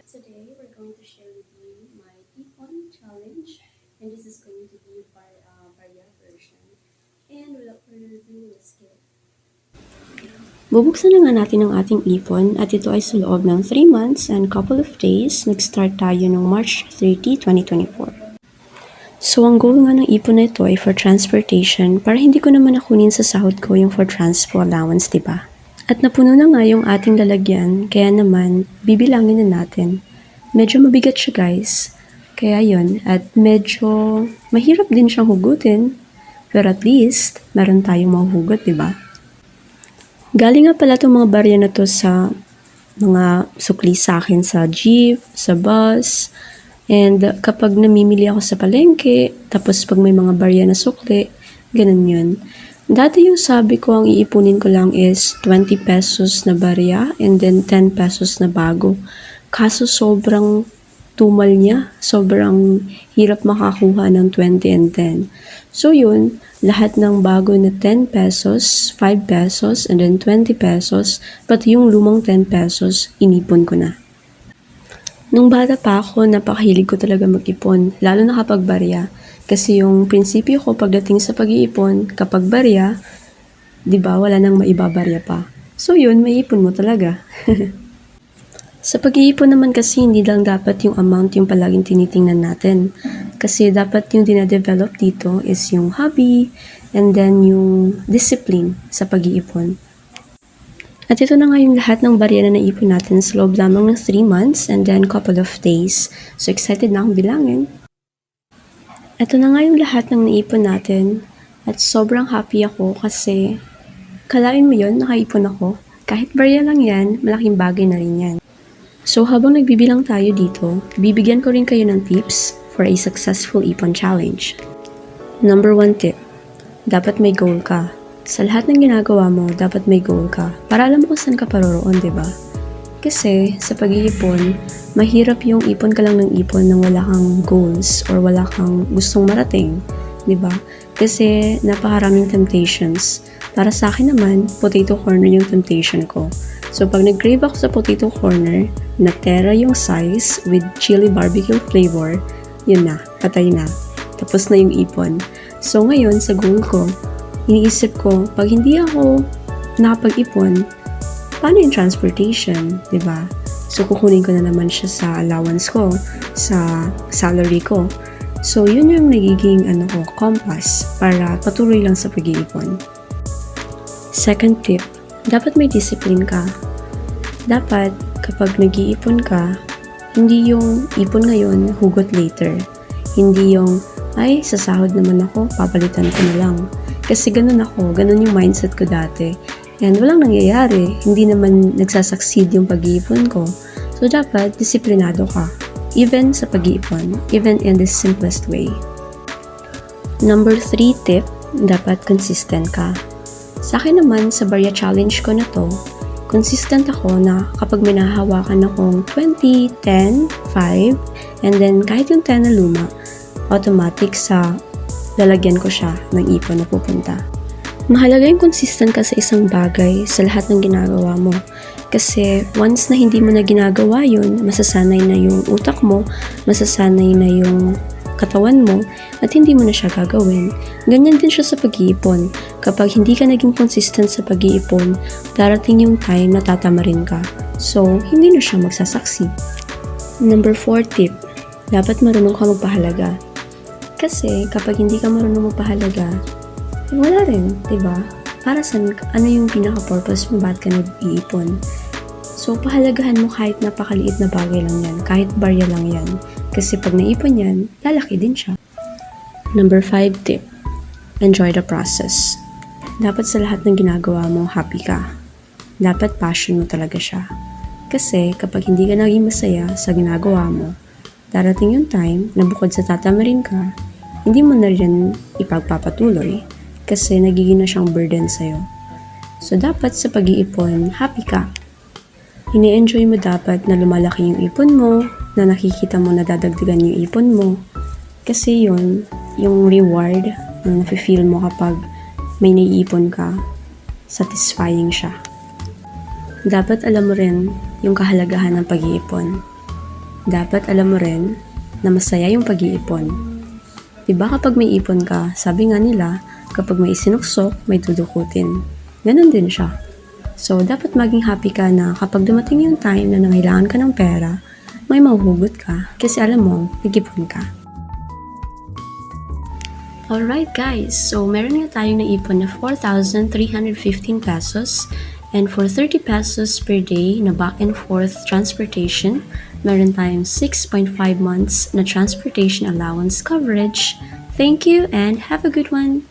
Today, we're going to share with you my Ipon challenge, and this is going to be Barya version. And without further ado, let's get it. Bubuksan na nga natin ang ating ipon at ito ay sa loob ng 3 months and couple of days. Nag-start tayo ng March 30, 2024. So, ang goal nga ng ipon na ito ay for transportation para hindi ko naman nakunin sa sahod ko yung for transpo allowance, diba? At napuno na nga yung ating lalagyan, kaya naman, bibilangin na natin. Medyo mabigat siya guys, kaya yon at medyo mahirap din siyang hugutin, pero at least, meron tayong mahuhugot, diba? Galing nga pala itong mga barya na to sa mga sukli sa akin sa jeep, sa bus, and kapag namimili ako sa palengke, tapos pag may mga barya na sukli, ganun yun. Dati yung sabi ko ang iipunin ko lang is 20 pesos na barya and then 10 pesos na bago. Kaso sobrang tumal niya, sobrang hirap makakuha ng 20 and 10. So yun, lahat ng bago na 10 pesos, 5 pesos, and then 20 pesos, pati yung lumang 10 pesos, inipon ko na. Nung bata pa ako, napakahilig ko talaga mag-ipon, lalo na kapag barya. Kasi yung prinsipyo ko pagdating sa pag-iipon, kapag barya, di ba wala nang maibabarya pa. So yun, maiipon mo talaga. Sa pag-iipon naman kasi hindi lang dapat yung amount yung palaging tinitingnan natin. Kasi dapat yung dinadevelop dito is yung hobby and then yung discipline sa pag-iipon. At ito na nga yung lahat ng barya na naipon natin sa loob lamang ng 3 months and then couple of days. So excited na akong bilangin. Ito na nga yung lahat ng naipon natin at sobrang happy ako kasi kalain mo yun, nakaipon ako. Kahit barya lang yan, malaking bagay na rin yan. So habang nagbibilang tayo dito, bibigyan ko rin kayo ng tips for a successful ipon challenge. Number 1 tip, dapat may goal ka. Sa lahat ng ginagawa mo, dapat may goal ka para alam mo kung saan ka paroroon, diba? Kasi sa pag-iipon, mahirap yung ipon ka lang ng ipon nang wala kang goals or wala kang gustong marating, di ba? Kasi napakaraming temptations. Para sa akin naman, potato corner yung temptation ko. So pag nag-crave ako sa potato corner, na tera yung size with chili barbecue flavor, yun na, patay na. Tapos na yung ipon. So ngayon, sa goal ko, iniisip ko, pag hindi ako nakapag-ipon, paano yung transportation, di ba? So, kukunin ko na naman siya sa allowance ko, sa salary ko. So, yun yung nagiging compass para patuloy lang sa pag-iipon. Second tip, dapat may discipline ka. Dapat, kapag nag-iipon ka, hindi yung ipon ngayon, hugot later. Hindi yung, ay, sasahod naman ako, papalitan ko na lang. Kasi ganun ako, ganun yung mindset ko dati. And walang nangyayari, hindi naman nagsasucceed yung pag-iipon ko. So dapat, disiplinado ka. Even sa pag-iipon, even in the simplest way. Number 3 tip, dapat consistent ka. Sa akin naman, sa barya challenge ko na to, consistent ako na kapag may nahahawakan akong 20, 10, 5, and then kahit yung 10 na luma, automatic sa lalagyan ko siya ng ipon na pupunta. Mahalaga yung consistent ka sa isang bagay sa lahat ng ginagawa mo. Kasi once na hindi mo na ginagawa yun, masasanay na yung utak mo, masasanay na yung katawan mo, at hindi mo na siya gagawin. Ganyan din siya sa pag-iipon. Kapag hindi ka naging consistent sa pag-iipon, darating yung time na tatamarin ka. So, hindi na siya magsasucceed. Number 4 tip, dapat marunong ka magpahalaga. Kasi kapag hindi ka marunong magpahalaga, wala rin, diba? Para saan, ano yung pinaka-purpose mo, ba't ka nag-iipon? So, pahalagahan mo kahit napakaliit na bagay lang yan, kahit barya lang yan. Kasi pag naipon yan, lalaki din siya. Number 5 tip, enjoy the process. Dapat sa lahat ng ginagawa mo, happy ka. Dapat passion mo talaga siya. Kasi kapag hindi ka naging masaya sa ginagawa mo, darating yung time na bukod sa tatamarin ka, hindi mo na rin ipagpapatuloy. Kasi nagiging na siyang burden sa'yo. So, dapat sa pag-iipon, happy ka. Ini-enjoy mo dapat na lumalaki yung ipon mo, na nakikita mo na dadagdagan yung ipon mo. Kasi yun, yung reward na nafe-feel mo kapag may naiipon ka, satisfying siya. Dapat alam mo rin yung kahalagahan ng pag-iipon. dapat alam mo rin na masaya yung pag-iipon. Diba kapag may ipon ka, sabi nga nila, kapag may isinuksok, may dudukutin. Ganon din siya. So, dapat maging happy ka na kapag dumating yung time na nangailangan ka ng pera, may mahuhugot ka kasi alam mo, nag-ipon ka. Alright guys, so meron nga tayong naipon na 4,315 pesos, and for 30 pesos per day na back and forth transportation, meron tayong 6.5 months na transportation allowance coverage. Thank you and have a good one!